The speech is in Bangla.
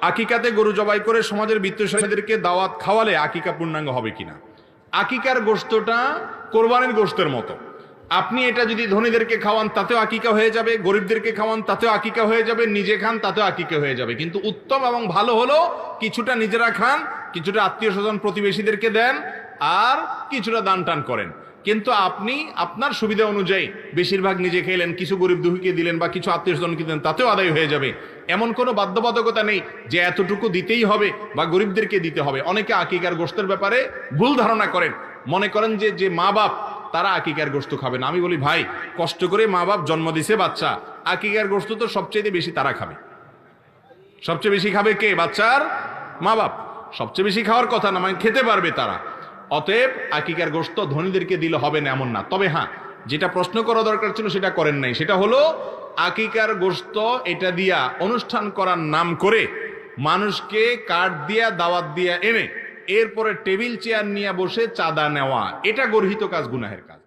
আকিকাতে গরু জবাই করে সমাজের বিত্তশালীদেরকে দাওয়াত খাওয়ালে আকিকা পূর্ণাঙ্গ হবে কিনা? আকিকার গোশতটা কোরবানির গোশতের মতো। আপনি এটা যদি ধনীদেরকে খাওয়ান তাতেও আকিকা হয়ে যাবে, গরিবদেরকে খাওয়ান তাতেও আকিকা হয়ে যাবে, নিজে খান তাতেও আকিকা হয়ে যাবে। কিন্তু উত্তম এবং ভালো হলো কিছুটা নিজেরা খান, কিছুটা আত্মীয় স্বজন প্রতিবেশীদেরকে দেন, আর কিছুটা দান টান করেন। কিন্তু আপনি আপনার সুবিধা অনুযায়ী বেশিরভাগ নিজে খেলেন, কিছু গরিব দুঃখীকে দিলেন বা কিছু আত্মীয় স্বজনকে দিলেন, তাতেও আদায় হয়ে যাবে। এমন কোনো বাধ্যবাধকতা নেই যে এতটুকু দিতেই হবে বা গরিবদেরকে দিতে হবে। অনেকে আকিকার গোশতের ব্যাপারে ভুল ধারণা করেন, মনে করেন যে মা বাপ তারা আকিকার গোশত খাবে না। আমি বলি ভাই, কষ্ট করে মা বাপ জন্ম দিছে বাচ্চা, আকিকার গোশত তো সবচেয়ে বেশি তারা খাবে। সবচেয়ে বেশি খাবে কে? বাচ্চার মা বাপ। সবচেয়ে বেশি খাওয়ার কথা না, মানে খেতে পারবে তারা। অতএব আকিকার গোশত ধনীদেরকে দিলে হবে না এমন না। তবে হ্যাঁ, যেটা প্রশ্ন করা দরকার ছিল সেটা করেন নাই, সেটা হলো আকিকার গোশত এটা দিয়া অনুষ্ঠান করার নাম করে মানুষকে কার্ড দিয়া দাওয়াত দিয়া এনে এরপরে টেবিল চেয়ার নিয়ে বসে চাঁদা নেওয়া, এটা গর্হিত কাজ, গুনাহের কাজ।